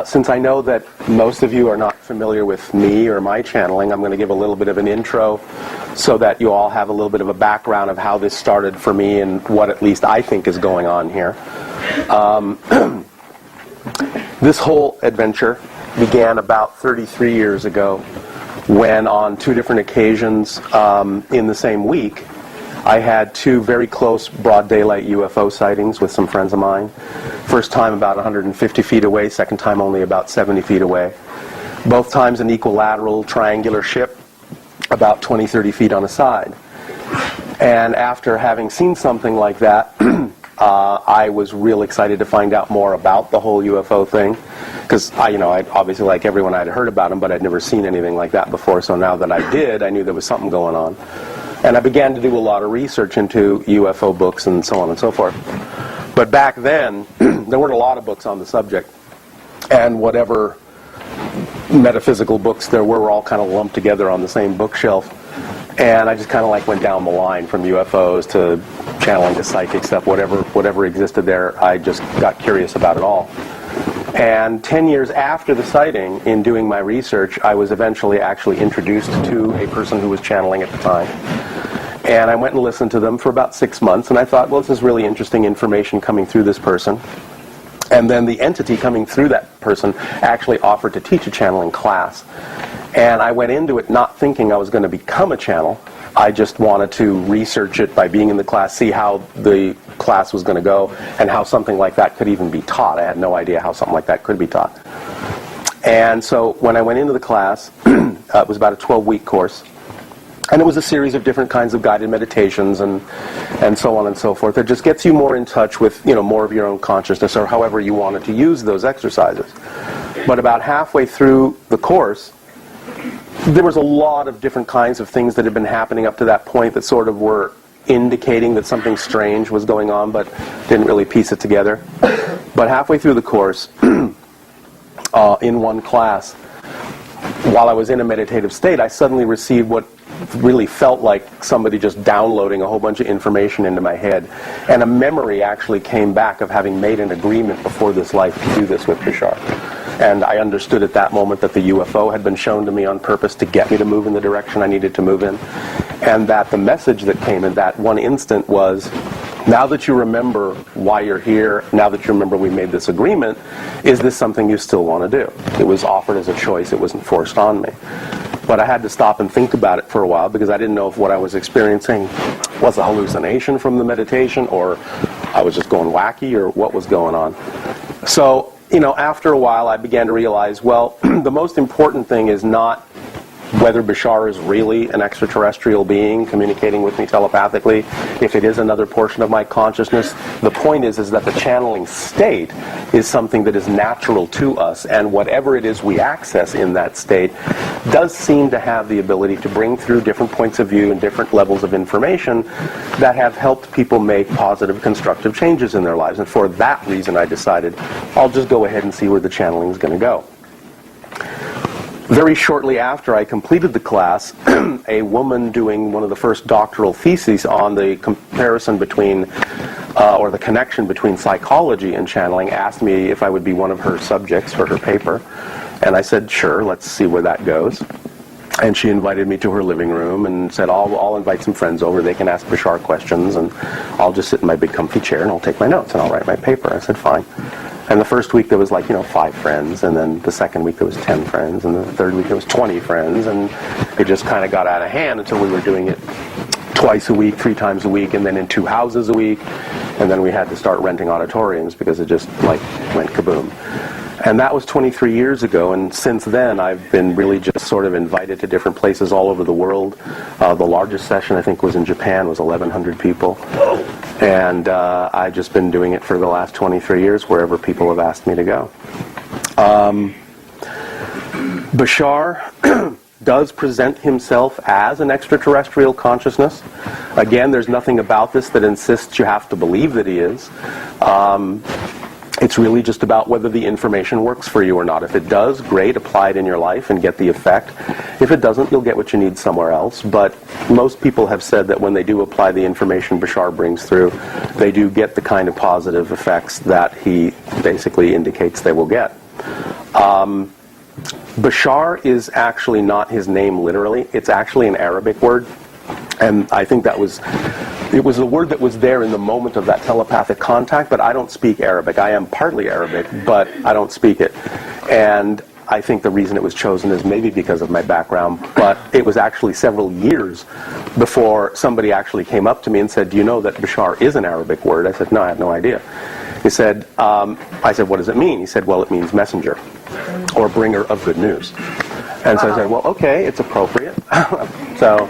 Since I know that most of you are not familiar with me or my channeling, I'm going to give a little bit of an intro so that you all have a little bit of a background of how this started for me and what at least I think is going on here. This whole adventure began about 33 years ago when on two different occasions in the same week I had two very close broad daylight UFO sightings with some friends of mine. First time about 150 feet away, second time only about 70 feet away. Both times an equilateral triangular ship about 20, 30 feet on a side. And after having seen something like that, I was real excited to find out more about the whole UFO thing. Because I obviously, like everyone, I'd heard about them, but I'd never seen anything like that before. So now that I did, I knew there was something going on. And I began to do a lot of research into UFO books and so on and so forth. But back then, there weren't a lot of books on the subject. And whatever metaphysical books there were all kind of lumped together on the same bookshelf. And I just kind of like went down the line from UFOs to channeling to psychic stuff, whatever existed there. I just got curious about it all. And 10 years after the sighting, in doing my research, I was eventually actually introduced to a person who was channeling at the time. And I went and listened to them for about 6 months, and I thought, well, this is really interesting information coming through this person. And then the entity coming through that person actually offered to teach a channeling class. And I went into it not thinking I was going to become a channel. I just wanted to research it by being in the class, see how the class was going to go, and how something like that could even be taught. I had no idea how something like that could be taught. And so when I went into the class, it was about a 12-week course. And it was a series of different kinds of guided meditations and so on and so forth. It just gets you more in touch with, more of your own consciousness, or however you wanted to use those exercises. But about halfway through the course, there was a lot of different kinds of things that had been happening up to that point that sort of were indicating that something strange was going on, but didn't really piece it together. But halfway through the course, in one class, while I was in a meditative state, I suddenly received what really felt like somebody just downloading a whole bunch of information into my head. And a memory actually came back of having made an agreement before this life to do this with Bashar. And I understood at that moment that the UFO had been shown to me on purpose to get me to move in the direction I needed to move in. And that the message that came in that one instant was, now that you remember why you're here, now that you remember we made this agreement, is this something you still want to do? It was offered as a choice. It wasn't forced on me. But I had to stop and think about it for a while because I didn't know if what I was experiencing was a hallucination from the meditation or I was just going wacky or what was going on. So, after a while I began to realize, well, the most important thing is not whether Bashar is really an extraterrestrial being communicating with me telepathically, if it is another portion of my consciousness. The point is that the channeling state is something that is natural to us, and whatever it is we access in that state does seem to have the ability to bring through different points of view and different levels of information that have helped people make positive, constructive changes in their lives. And for that reason I decided I'll just go ahead and see where the channeling is going to go. Very shortly after I completed the class, a woman doing one of the first doctoral theses on the comparison between, or the connection between psychology and channeling asked me if I would be one of her subjects for her paper. And I said, sure, let's see where that goes. And she invited me to her living room and said, I'll invite some friends over. They can ask Bashar questions, and I'll just sit in my big comfy chair and I'll take my notes and I'll write my paper. I said, fine. And the first week there was 5 friends, and then the second week there was 10 friends, and the third week there was 20 friends, and it just kind of got out of hand until we were doing it twice a week, 3 times a week, and then in 2 houses a week, and then we had to start renting auditoriums because it just went kaboom. And that was 23 years ago, and since then I've been really just sort of invited to different places all over the world. The largest session I think was in Japan, was 1,100 people. And I've just been doing it for the last 23 years wherever people have asked me to go. Bashar does present himself as an extraterrestrial consciousness. Again, there's nothing about this that insists you have to believe that he is. It's really just about whether the information works for you or not. If it does, great, apply it in your life and get the effect. If it doesn't, you'll get what you need somewhere else. But most people have said that when they do apply the information Bashar brings through, they do get the kind of positive effects that he basically indicates they will get. Bashar is actually not his name literally. It's actually an Arabic word. And I think it was the word that was there in the moment of that telepathic contact, but I don't speak Arabic. I am partly Arabic, but I don't speak it. And I think the reason it was chosen is maybe because of my background, but it was actually several years before somebody actually came up to me and said, "Do you know that Bashar is an Arabic word?" I said, "No, I had no idea." He said, I said, "What does it mean?" He said, "Well, it means messenger, or bringer of good news." And so I said, "Well, okay, it's appropriate." So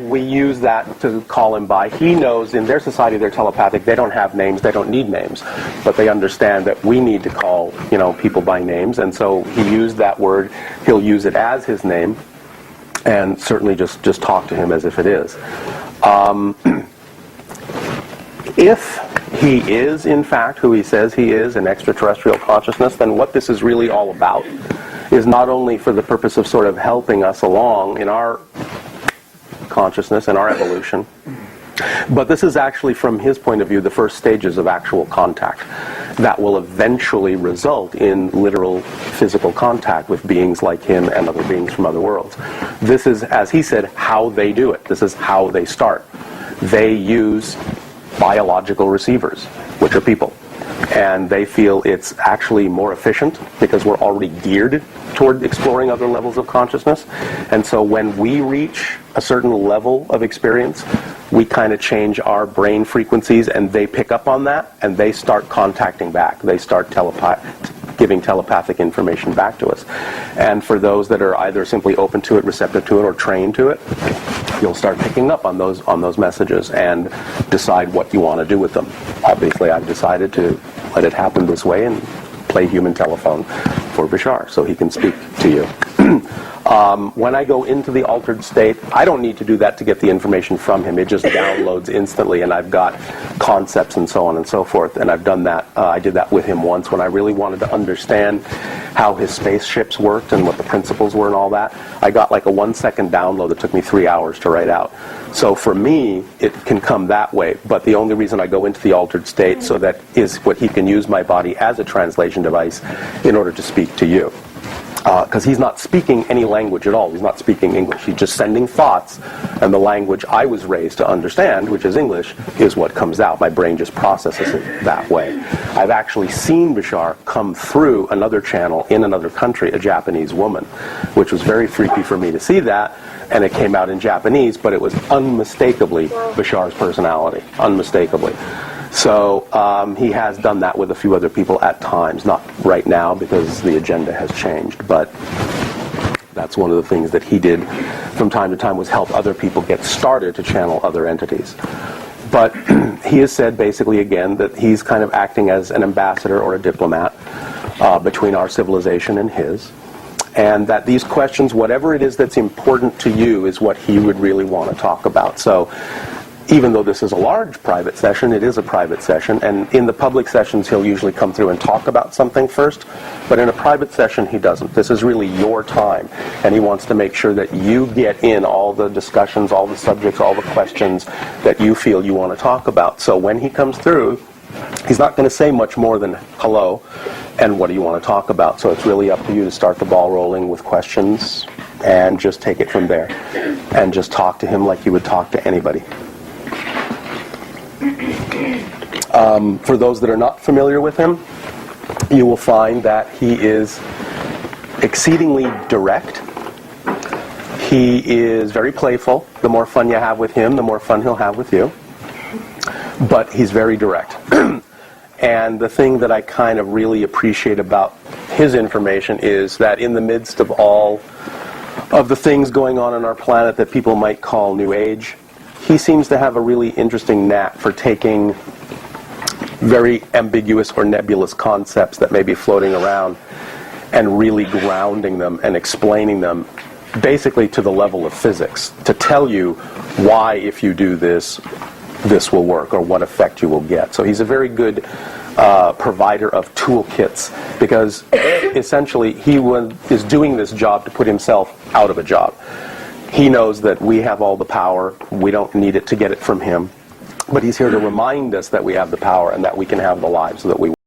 we use that to call him by. He knows in their society they're telepathic. They don't have names. They don't need names. But they understand that we need to call, people by names. And so he used that word. He'll use it as his name. And certainly just talk to him as if it is. If he is, in fact, who he says he is, an extraterrestrial consciousness, then what this is really all about is not only for the purpose of sort of helping us along in our consciousness and our evolution, but this is actually, from his point of view, the first stages of actual contact that will eventually result in literal physical contact with beings like him and other beings from other worlds. This is, as he said, how they do it. This is how they start. They use biological receivers, which are people. And they feel it's actually more efficient because we're already geared toward exploring other levels of consciousness. And so when we reach a certain level of experience, we kind of change our brain frequencies, and they pick up on that, and they start contacting back. They start giving telepathic information back to us. And for those that are either simply open to it, receptive to it, or trained to it, you'll start picking up on those messages and decide what you want to do with them. Obviously, I've decided to let it happen this way and play human telephone for Bashar so he can speak to you. When I go into the altered state, I don't need to do that to get the information from him. It just downloads instantly, and I've got concepts and so on and so forth. And I've done that. I did that with him once when I really wanted to understand how his spaceships worked and what the principles were and all that. I got like a 1-second download that took me 3 hours to write out. So for me, it can come that way. But the only reason I go into the altered state so that is what he can use my body as a translation device in order to speak to you. Because he's not speaking any language at all. He's not speaking English. He's just sending thoughts, and the language I was raised to understand, which is English, is what comes out. My brain just processes it that way. I've actually seen Bashar come through another channel in another country, a Japanese woman, which was very freaky for me to see that, and it came out in Japanese, but it was unmistakably Bashar's personality, unmistakably. So he has done that with a few other people at times, not right now because the agenda has changed, but that's one of the things that he did from time to time was help other people get started to channel other entities. But he has said basically again that he's kind of acting as an ambassador or a diplomat between our civilization and his, and that these questions, whatever it is that's important to you, is what he would really want to talk about. So even though this is a large private session, it is a private session, and in the public sessions he'll usually come through and talk about something first, but in a private session he doesn't. This is really your time, and he wants to make sure that you get in all the discussions, all the subjects, all the questions that you feel you want to talk about. So when he comes through, he's not going to say much more than hello and what do you want to talk about. So it's really up to you to start the ball rolling with questions and just take it from there and just talk to him like you would talk to anybody. For those that are not familiar with him, you will find that he is exceedingly direct. He is very playful. The more fun you have with him, the more fun he'll have with you. But he's very direct. And the thing that I kind of really appreciate about his information is that in the midst of all of the things going on our planet that people might call New Age, he seems to have a really interesting knack for taking very ambiguous or nebulous concepts that may be floating around and really grounding them and explaining them basically to the level of physics, to tell you why if you do this, this will work, or what effect you will get. So he's a very good provider of toolkits, because essentially he is doing this job to put himself out of a job. He knows that we have all the power. We don't need it to get it from him. But he's here to remind us that we have the power and that we can have the lives that we want.